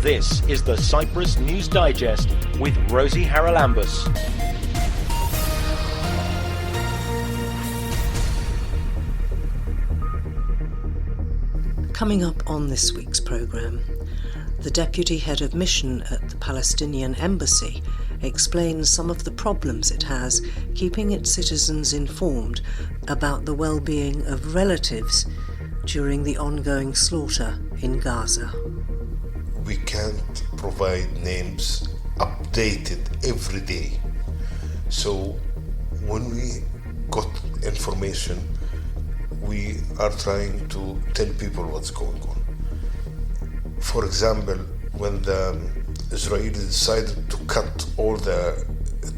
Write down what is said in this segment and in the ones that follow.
This is the Cyprus News Digest with Rosie Haralambous. Coming up on this week's programme, the Deputy Head of Mission at the Palestinian Embassy explains some of the problems it has keeping its citizens informed about the well-being of relatives during the ongoing slaughter in Gaza. We can't provide names updated every day. So when we got information, we are trying to tell people what's going on. For example, when the Israelis decided to cut all the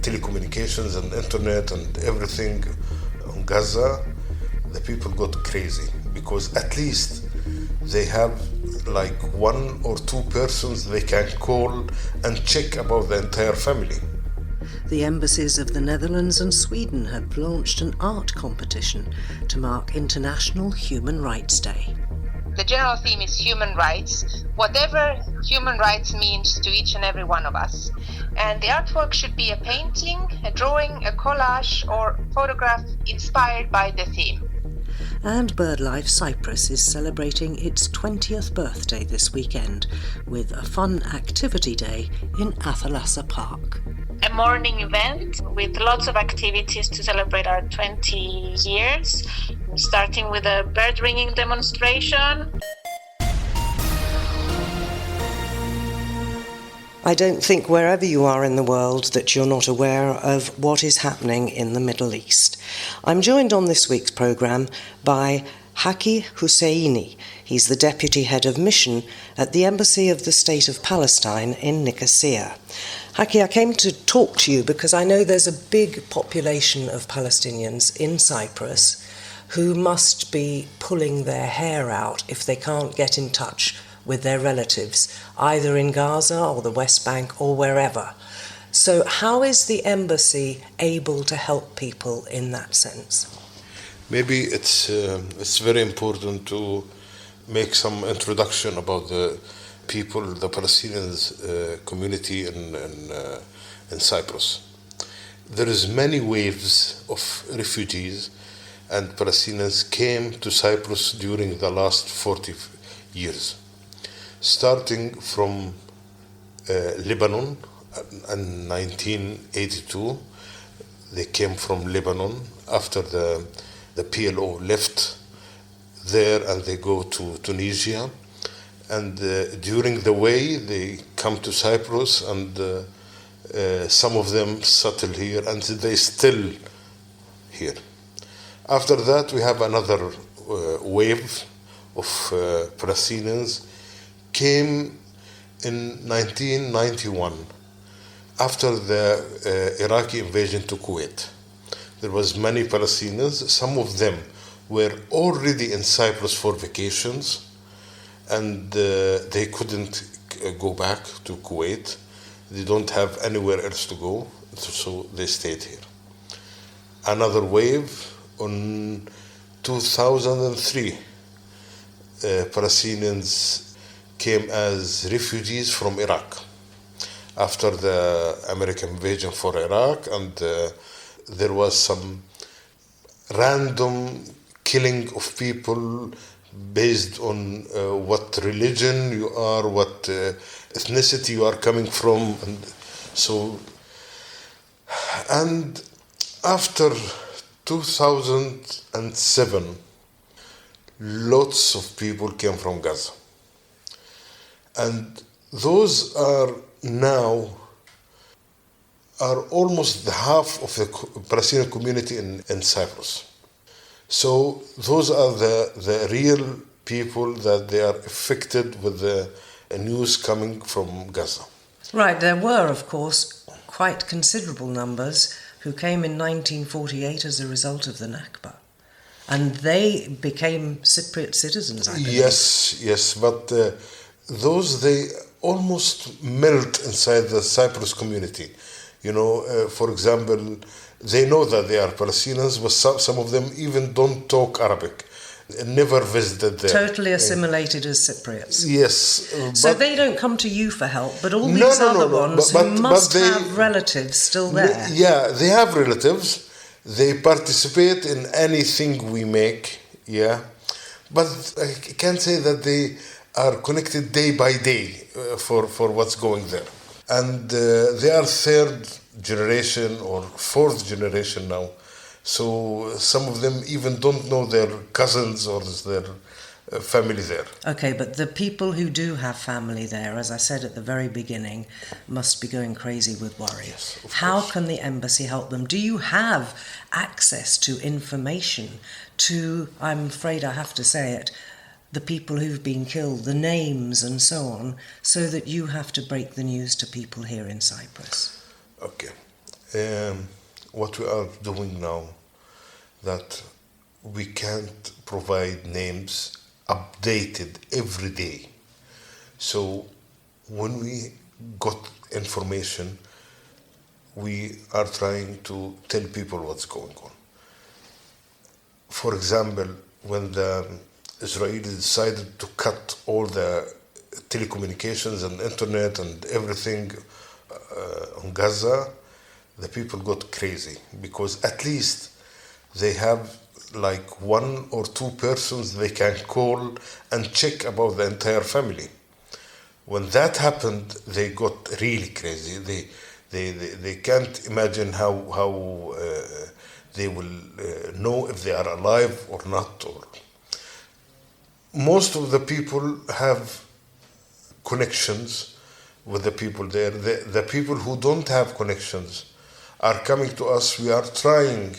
telecommunications and internet and everything on Gaza, the people got crazy because at least they have like one or two persons they can call and check about the entire family. The embassies of the Netherlands and Sweden have launched an art competition to mark International Human Rights Day. The general theme is human rights, whatever human rights means to each and every one of us. And the artwork should be a painting, a drawing, a collage, or photograph inspired by the theme. And Birdlife Cyprus is celebrating its 20th birthday this weekend with a fun activity day in Athalassa Park. A morning event with lots of activities to celebrate our 20 years, starting with a bird ringing demonstration. I don't think wherever you are in the world that you're not aware of what is happening in the Middle East. I'm joined on this week's programme by Haki Husseini. He's the Deputy Head of Mission at the Embassy of the State of Palestine in Nicosia. Haki, I came to talk to you because I know there's a big population of Palestinians in Cyprus who must be pulling their hair out if they can't get in touch with their relatives, either in Gaza or the West Bank or wherever. So how is the embassy able to help people in that sense? Maybe it's very important to make some introduction about the people, the Palestinians community in Cyprus. There is many waves of refugees and Palestinians came to Cyprus during the last 40 years. Starting from Lebanon in 1982, they came from Lebanon after the PLO left there and they go to Tunisia. And during the way, they come to Cyprus and some of them settle here and they still here. After that, we have another wave of Palestinians came in 1991 after the Iraqi invasion to Kuwait. There was many Palestinians, some of them were already in Cyprus for vacations and they couldn't go back to Kuwait. They don't have anywhere else to go, so they stayed here. Another wave on 2003, Palestinians came as refugees from Iraq after the American invasion for Iraq, and there was some random killing of people based on what religion you are, what ethnicity you are coming from, and after 2007, lots of people came from Gaza. And those are now almost the half of the Palestinian community in Cyprus. So those are the real people that they are affected with the news coming from Gaza. Right, there were, of course, quite considerable numbers who came in 1948 as a result of the Nakba. And they became Cypriot citizens, I believe. Yes, but those, they almost melt inside the Cyprus community. For example, they know that they are Palestinians, but some of them even don't talk Arabic. never visited there. Totally assimilated as Cypriots. Yes. So they don't come to you for help, but all these other ones who must have relatives still there. Yeah, they have relatives. They participate in anything we make, yeah. But I can't say that they are connected day by day for what's going there. And they are third generation or fourth generation now. So some of them even don't know their cousins or their family there. Okay, but the people who do have family there, as I said at the very beginning, must be going crazy with worry. Yes, of How course. can the embassy help them? Do you have access to information to, I'm afraid I have to say it, the people who've been killed, the names and so on, so that you have to break the news to people here in Cyprus? Okay. What we are doing now, that we can't provide names updated every day. So when we got information, we are trying to tell people what's going on. For example, when the Israelis decided to cut all the telecommunications and internet and everything on Gaza, the people got crazy because at least they have like one or two persons they can call and check about the entire family. When that happened, they got really crazy. They can't imagine how they will know if they are alive or not. Or most of the people have connections with the people there. The people who don't have connections are coming to us. We are trying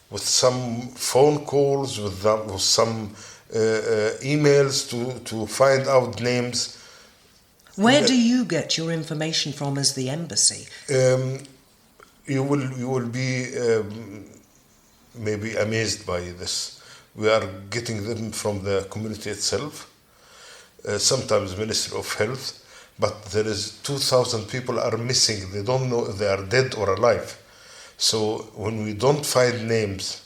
with some phone calls, with some emails to find out names. Where do you get your information from as the embassy? You will be maybe amazed by this. We are getting them from the community itself, sometimes Ministry of Health, but there is 2,000 people are missing. They don't know if they are dead or alive. So when we don't find names,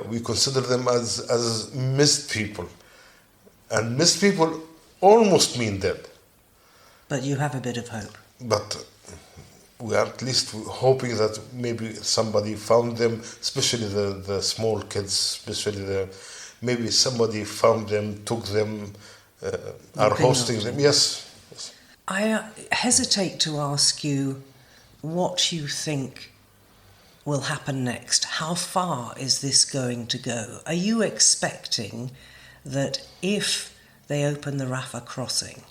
we consider them as missed people. And missed people almost mean dead. But you have a bit of hope. But we are at least hoping that maybe somebody found them, especially the small kids, especially maybe somebody found them, took them, are hosting them. Yes. I hesitate to ask you what you think will happen next. How far is this going to go? Are you expecting that if they open the Rafah crossing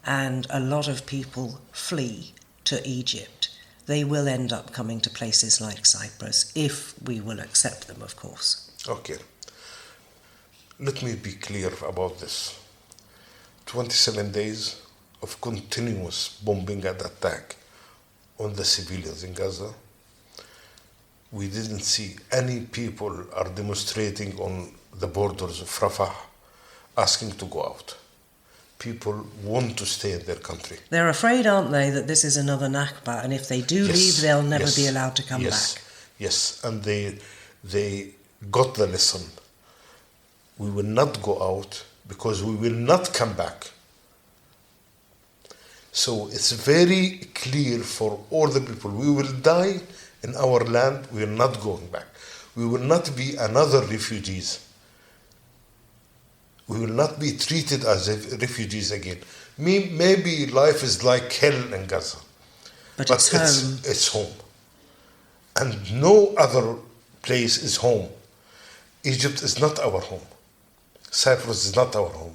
and a lot of people flee to Egypt, they will end up coming to places like Cyprus, if we will accept them, of course? Okay. Let me be clear about this. 27 days of continuous bombing and attack on the civilians in Gaza. We didn't see any people are demonstrating on the borders of Rafah asking to go out. People want to stay in their country. They're afraid, aren't they, that this is another Nakba, and if they do leave, they'll never be allowed to come back. Yes, and they got the lesson. We will not go out because we will not come back. So it's very clear for all the people. We will die in our land. We are not going back. We will not be another refugees. We will not be treated as refugees again. Maybe life is like hell in Gaza. But it's home. It's home. And no other place is home. Egypt is not our home. Cyprus is not our home.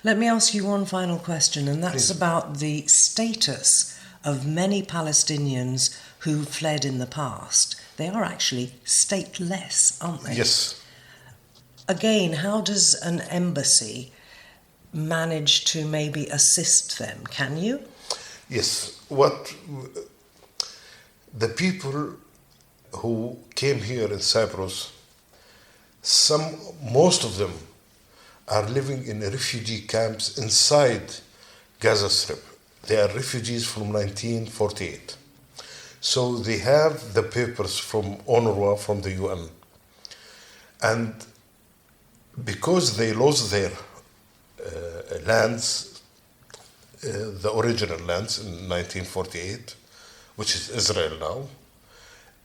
Let me ask you one final question, and that's about the status of many Palestinians who fled in the past. They are actually stateless, aren't they? Yes. Again, how does an embassy manage to maybe assist them? Can you? Yes. The people who came here in Cyprus, most of them are living in refugee camps inside Gaza Strip. They are refugees from 1948. So they have the papers from UNRWA, from the UN. And because they lost their lands, the original lands in 1948, which is Israel now,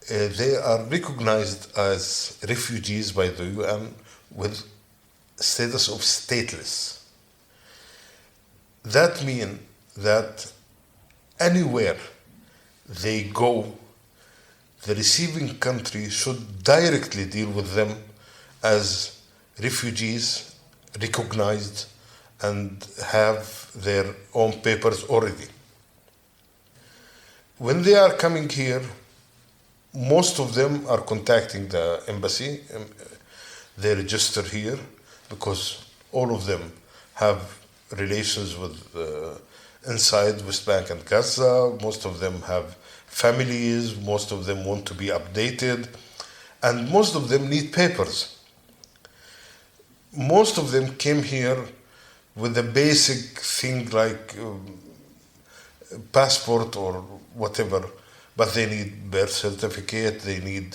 they are recognized as refugees by the UN with status of stateless. That means that anywhere they go, the receiving country should directly deal with them as refugees, recognized, and have their own papers already. When they are coming here, most of them are contacting the embassy. They register here because all of them have relations with inside West Bank and Gaza. Most of them have families. Most of them want to be updated. And most of them need papers. Most of them came here with a basic thing like passport or whatever, but they need birth certificate. They need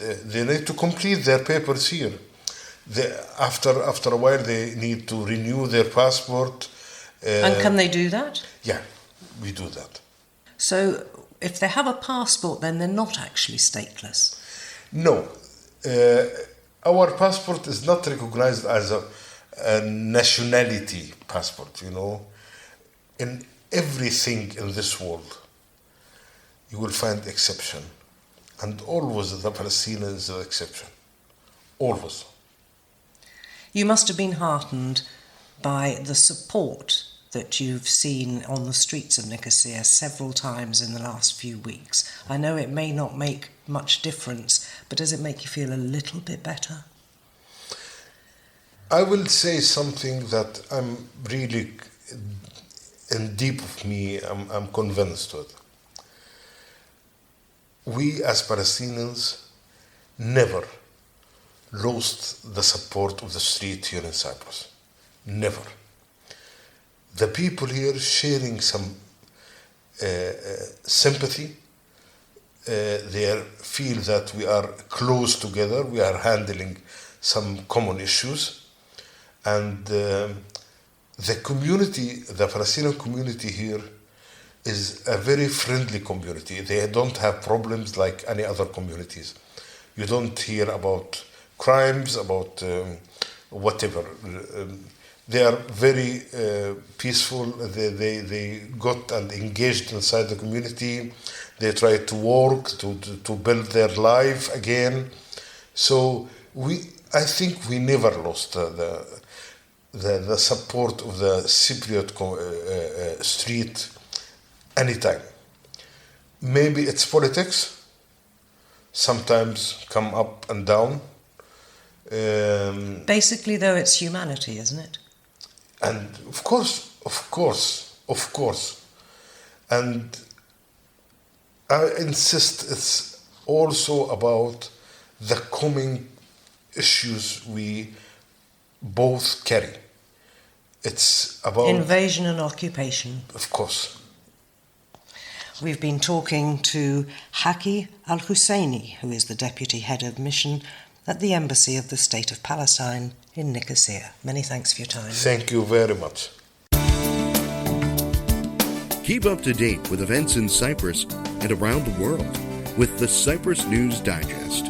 to complete their papers here. After a while, they need to renew their passport. And can they do that? Yeah, we do that. So if they have a passport, then they're not actually stateless? No. Our passport is not recognized as a nationality passport, you know. In everything in this world, you will find exception. And always the Palestinians are the exception. Always. You must have been heartened by the support that you've seen on the streets of Nicosia several times in the last few weeks. I know it may not make much difference, but does it make you feel a little bit better? I will say something that I'm really, in deep of me, I'm convinced with. We as Palestinians never lost the support of the street here in Cyprus. Never. The people here sharing some sympathy. They feel that we are close together. We are handling some common issues. And the community, the Palestinian community here, is a very friendly community. They don't have problems like any other communities. You don't hear about crimes, about whatever. They are very peaceful. They got and engaged inside the community. They try to work to build their life again. So I think we never lost the support of the Cypriot street anytime. Maybe it's politics. Sometimes come up and down. Basically, though, it's humanity, isn't it? And of course. And I insist it's also about the common issues we both carry. It's about invasion and occupation. Of course. We've been talking to Haki Al-Husseini, who is the Deputy Head of Mission at the Embassy of the State of Palestine in Nicosia. Many thanks for your time. Thank you very much. Keep up to date with events in Cyprus and around the world with the Cyprus News Digest.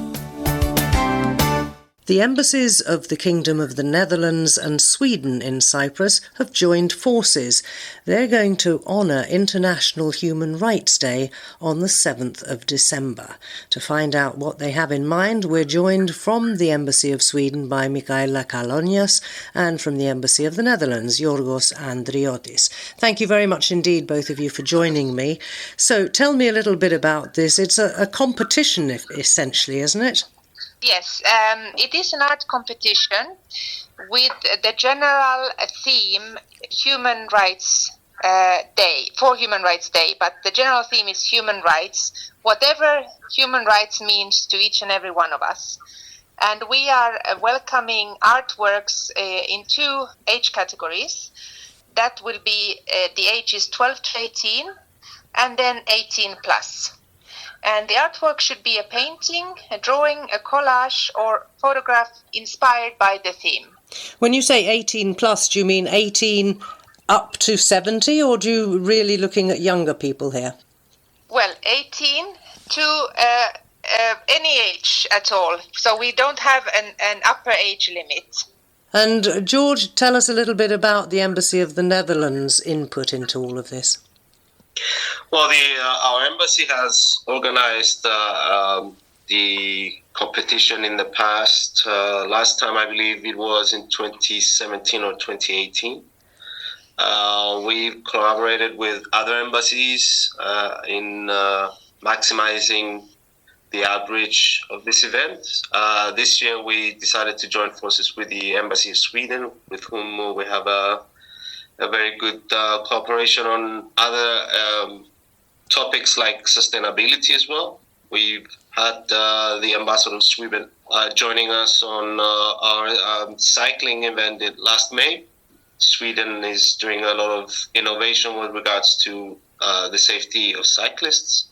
The embassies of the Kingdom of the Netherlands and Sweden in Cyprus have joined forces. They're going to honour International Human Rights Day on the 7th of December. To find out what they have in mind, we're joined from the Embassy of Sweden by Michaela Kalonias and from the Embassy of the Netherlands, Yorgos Andriotis. Thank you very much indeed, both of you, for joining me. So tell me a little bit about this. It's a competition, essentially, isn't it? Yes, it is an art competition with the general theme Human Rights Day, for Human Rights Day, but the general theme is human rights, whatever human rights means to each and every one of us. And we are welcoming artworks in 2 age categories. That will be the ages 12 to 18 and then 18 plus. And the artwork should be a painting, a drawing, a collage, or photograph inspired by the theme. When you say 18 plus, do you mean 18 up to 70, or do you really looking at younger people here? Well, 18 to any age at all. So we don't have an upper age limit. And George, tell us a little bit about the Embassy of the Netherlands' input into all of this. Well, our embassy has organized the competition in the past. Last time, I believe it was in 2017 or 2018. We've collaborated with other embassies in maximizing the outreach of this event. This year, we decided to join forces with the Embassy of Sweden, with whom we have a very good cooperation on other topics like sustainability as well. We've had the Ambassador of Sweden joining us on our cycling event last May. Sweden is doing a lot of innovation with regards to the safety of cyclists.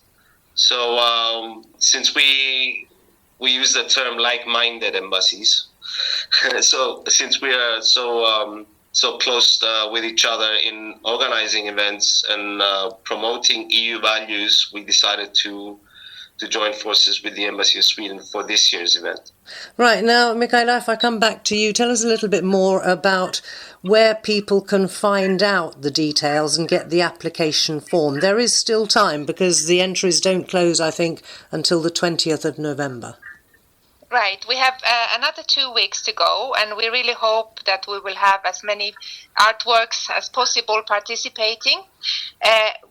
So since we use the term like-minded embassies, so since we are so close with each other in organizing events and promoting EU values, we decided to join forces with the Embassy of Sweden for this year's event. Right, now, Michaela, if I come back to you, tell us a little bit more about where people can find out the details and get the application form. There is still time because the entries don't close, I think, until the 20th of November. Right, we have another 2 weeks to go, and we really hope that we will have as many artworks as possible participating.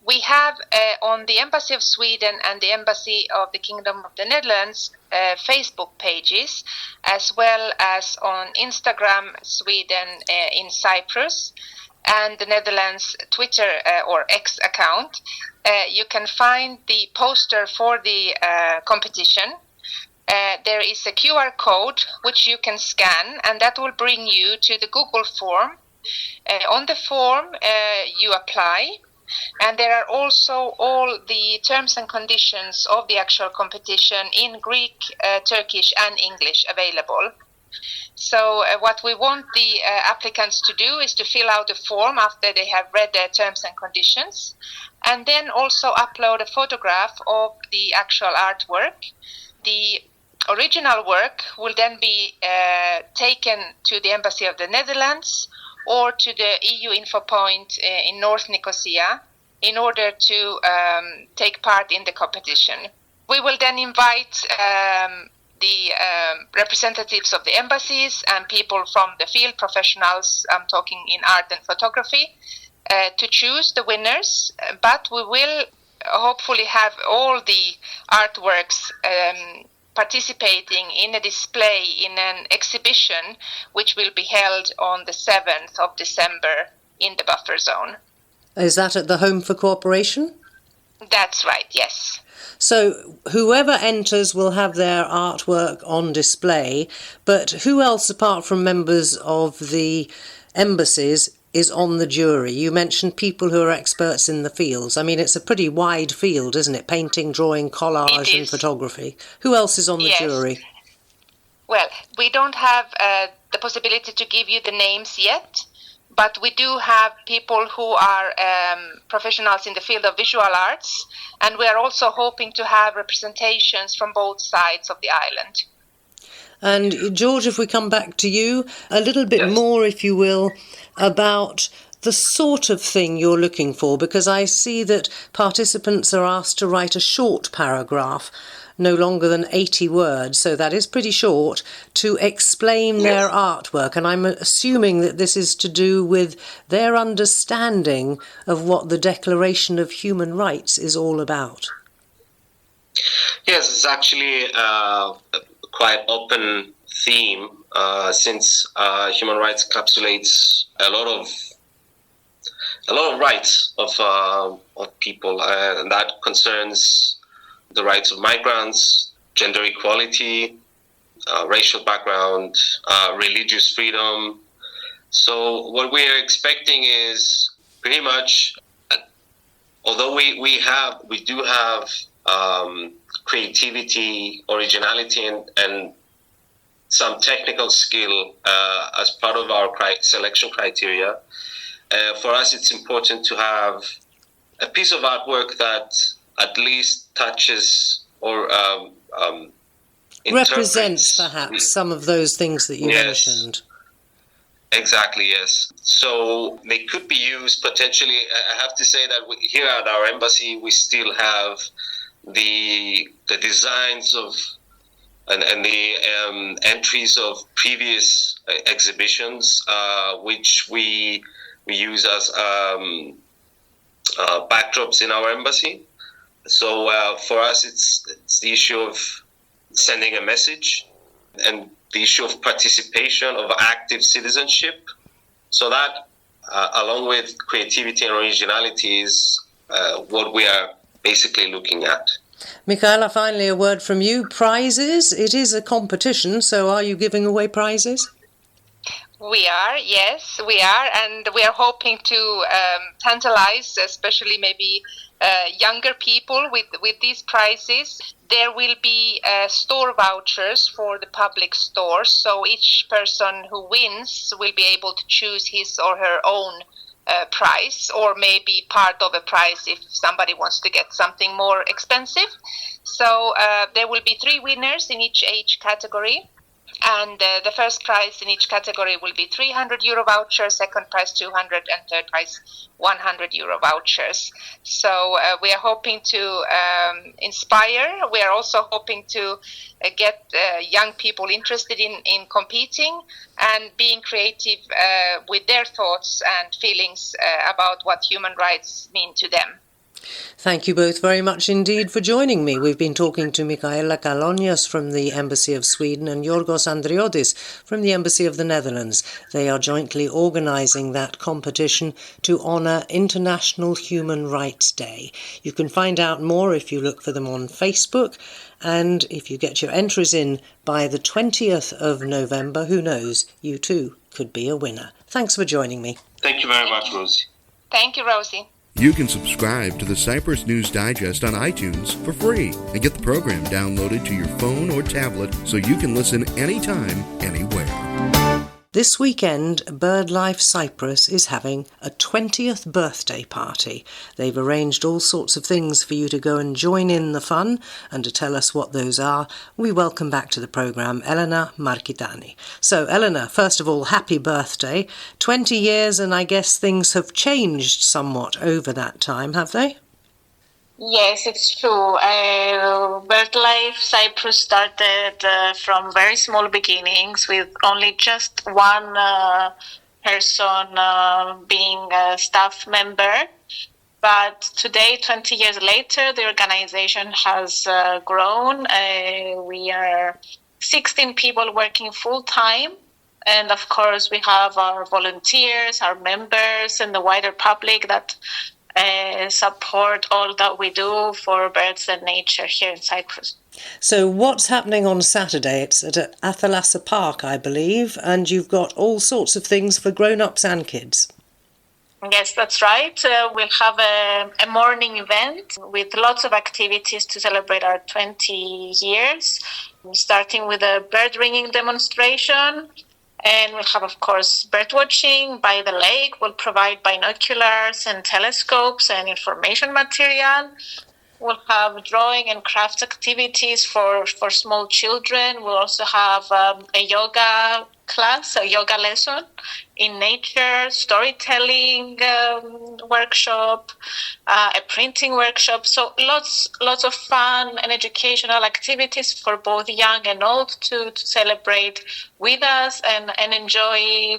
We have on the Embassy of Sweden and the Embassy of the Kingdom of the Netherlands Facebook pages, as well as on Instagram Sweden in Cyprus and the Netherlands Twitter or X account. You can find the poster for the competition. There is a QR code which you can scan, and that will bring you to the Google form. On the form, you apply, and there are also all the terms and conditions of the actual competition in Greek, Turkish, and English available. So what we want the applicants to do is to fill out the form after they have read the terms and conditions, and then also upload a photograph of the actual artwork. The original work will then be taken to the Embassy of the Netherlands or to the EU Info Point in North Nicosia in order to take part in the competition. We will then invite the representatives of the embassies and people from the field, professionals, I'm talking in art and photography, to choose the winners, but we will hopefully have all the artworks participating in a display in an exhibition which will be held on the 7th of December in the buffer zone. Is that at the Home for Cooperation? That's right, yes. So whoever enters will have their artwork on display, but who else apart from members of the embassies is on the jury? You mentioned people who are experts in the fields. I mean, it's a pretty wide field, isn't it? Painting, drawing, collage and photography. Who else is on the jury? Well, we don't have the possibility to give you the names yet, but we do have people who are professionals in the field of visual arts, and we are also hoping to have representations from both sides of the island. And George, if we come back to you, a little bit more, if you will, about the sort of thing you're looking for, because I see that participants are asked to write a short paragraph, no longer than 80 words, so that is pretty short, to explain their artwork. And I'm assuming that this is to do with their understanding of what the Declaration of Human Rights is all about. Yes, it's actually quite open theme since human rights encapsulates a lot of rights of people, and that concerns the rights of migrants, gender equality, racial background, religious freedom. So what we are expecting is pretty much, although we do have creativity, originality, and some technical skill as part of our selection criteria. For us, it's important to have a piece of artwork that at least touches or represents perhaps some of those things that you mentioned. Exactly, yes. So they could be used potentially. I have to say that here at our embassy, we still have the designs of and the entries of previous exhibitions, which we use as backdrops in our embassy. So for us, it's the issue of sending a message and the issue of participation, of active citizenship. So that, along with creativity and originality, is what we are basically looking at. Michaela, finally a word from you. Prizes. It is a competition, so are you giving away prizes? We are, yes, we are, and we are hoping to tantalize, especially maybe younger people with these prizes. There will be store vouchers for the public stores, so each person who wins will be able to choose his or her own prize, or maybe part of a prize if somebody wants to get something more expensive. So there will be 3 winners in each age category. And the first prize in each category will be €300 voucher, second prize 200, and third prize €100 vouchers. So we are hoping to inspire. We are also hoping to get young people interested in competing and being creative with their thoughts and feelings about what human rights mean to them. Thank you both very much indeed for joining me. We've been talking to Michaela Kalonias from the Embassy of Sweden and Yorgos Andriotis from the Embassy of the Netherlands. They are jointly organising that competition to honour International Human Rights Day. You can find out more if you look for them on Facebook, and if you get your entries in by the 20th of November, who knows, you too could be a winner. Thanks for joining me. Thank you very much, Rosie. Thank you, Rosie. You can subscribe to the Cyprus News Digest on iTunes for free and get the program downloaded to your phone or tablet so you can listen anytime, anywhere. This weekend, Birdlife Cyprus is having a 20th birthday party. They've arranged all sorts of things for you to go and join in the fun, and to tell us what those are, we welcome back to the programme Elena Markitani. So, Elena, first of all, happy birthday. 20 years, and I guess things have changed somewhat over that time, have they? Yes, it's true. Birdlife Cyprus started from very small beginnings with only just one person being a staff member. But today, 20 years later, the organization has grown. We are 16 people working full-time. And of course, we have our volunteers, our members, and the wider public that support all that we do for birds and nature here in Cyprus. So what's happening on Saturday? It's at Athalassa Park, I believe, and you've got all sorts of things for grown-ups and kids. Yes, that's right. We'll have a morning event with lots of activities to celebrate our 20 years, starting with a bird ringing demonstration. And we'll have, of course, bird watching by the lake. We'll provide binoculars and telescopes and information material. We'll have drawing and crafts activities for small children. We'll also have a yoga class, a yoga lesson in nature, storytelling workshop, a printing workshop. So lots of fun and educational activities for both young and old to celebrate with us and enjoy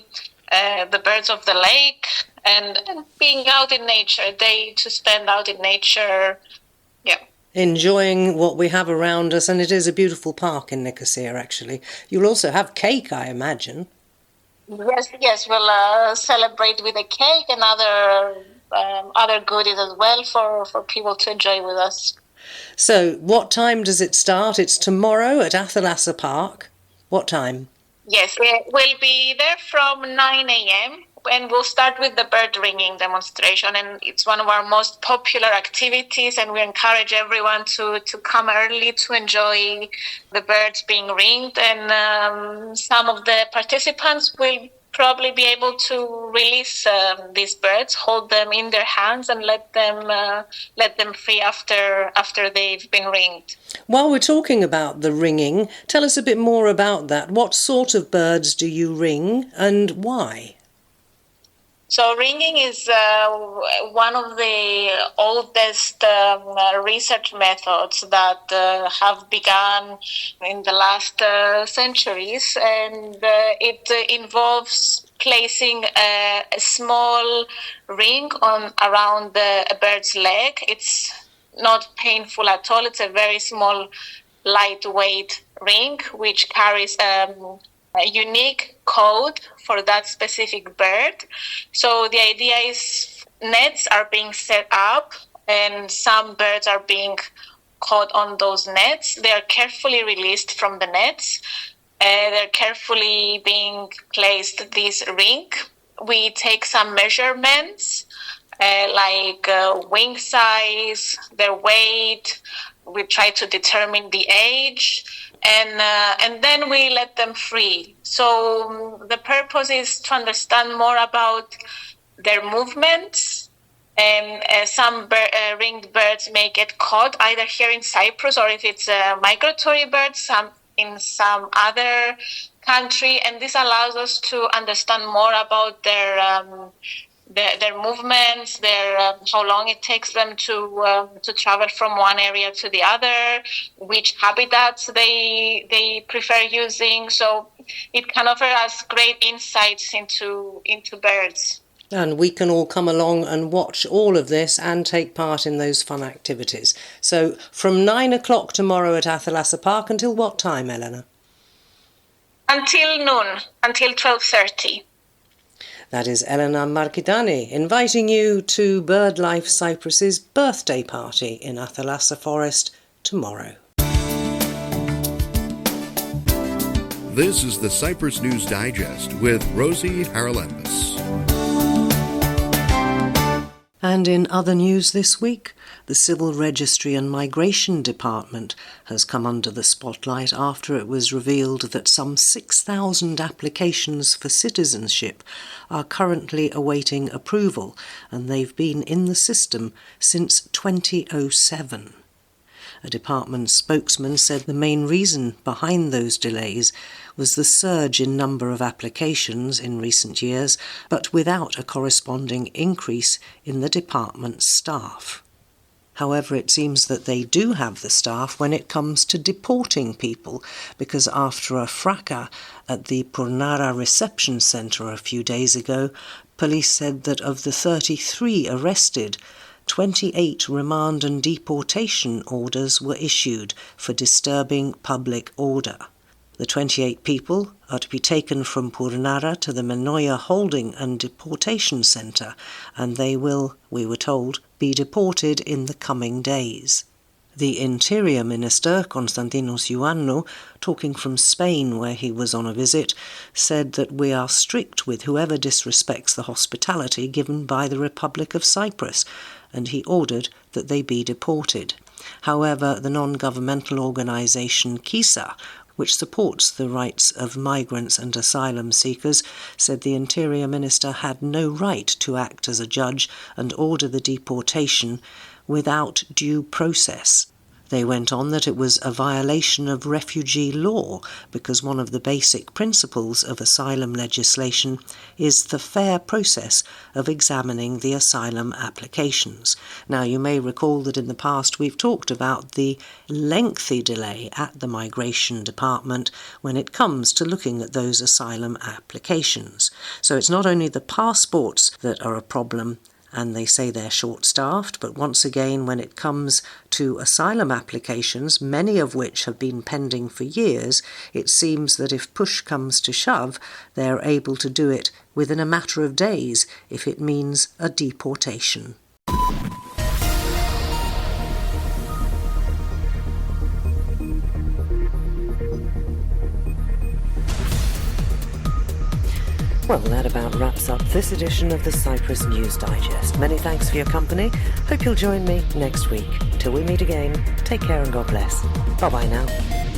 the birds of the lake and being out in nature, a day to spend out in nature. Yeah. Enjoying what we have around us, and it is a beautiful park in Nicosia, actually. You'll also have cake, I imagine. Yes, we'll celebrate with a cake and other goodies as well for people to enjoy with us. So, what time does it start? It's tomorrow at Athalassa Park. What time? Yes, we'll be there from 9 a.m. And we'll start with the bird ringing demonstration, and it's one of our most popular activities, and we encourage everyone to come early to enjoy the birds being ringed. And some of the participants will probably be able to release these birds, hold them in their hands, and let them free after they've been ringed. While we're talking about the ringing, tell us a bit more about that. What sort of birds do you ring and why? So ringing is one of the oldest research methods that have begun in the last centuries, and it involves placing a small ring around a bird's leg. It's not painful at all. It's a very small, lightweight ring which carries a unique code for that specific bird. So the idea is nets are being set up and some birds are being caught on those nets. They are carefully released from the nets. They're carefully being placed this ring. We take some measurements like wing size, their weight. We try to determine the age. And then we let them free. So the purpose is to understand more about their movements. And some ringed birds may get caught either here in Cyprus, or if it's a migratory bird, in some other country. And this allows us to understand more about their movements, how long it takes them to travel from one area to the other, which habitats they prefer using. So it can offer us great insights into birds. And we can all come along and watch all of this and take part in those fun activities. So from 9 o'clock tomorrow at Athalassa Park until what time, Elena? Until noon, until 12:30. That is Elena Markidani inviting you to Birdlife Cyprus's birthday party in Athalassa Forest tomorrow. This is the Cyprus News Digest with Rosie Haralambous. And in other news this week, the Civil Registry and Migration Department has come under the spotlight after it was revealed that some 6,000 applications for citizenship are currently awaiting approval, and they've been in the system since 2007. A department spokesman said the main reason behind those delays was the surge in number of applications in recent years, but without a corresponding increase in the department's staff. However, it seems that they do have the staff when it comes to deporting people, because after a fracas at the Purnara reception centre a few days ago, police said that of the 33 arrested, 28 remand and deportation orders were issued for disturbing public order. The 28 people are to be taken from Purnara to the Menoia Holding and Deportation Centre, and they will, we were told, be deported in the coming days. The Interior Minister, Konstantinos Ioannou, talking from Spain where he was on a visit, said that we are strict with whoever disrespects the hospitality given by the Republic of Cyprus, and he ordered that they be deported. However, the non-governmental organisation KISA, which supports the rights of migrants and asylum seekers, said the Interior Minister had no right to act as a judge and order the deportation without due process. They went on that it was a violation of refugee law because one of the basic principles of asylum legislation is the fair process of examining the asylum applications. Now, you may recall that in the past we've talked about the lengthy delay at the Migration Department when it comes to looking at those asylum applications. So it's not only the passports that are a problem, and they say they're short-staffed, but once again, when it comes to asylum applications, many of which have been pending for years, it seems that if push comes to shove, they're able to do it within a matter of days if it means a deportation. Well, that about wraps up this edition of the Cyprus News Digest. Many thanks for your company. Hope you'll join me next week. Till we meet again, take care and God bless. Bye-bye now.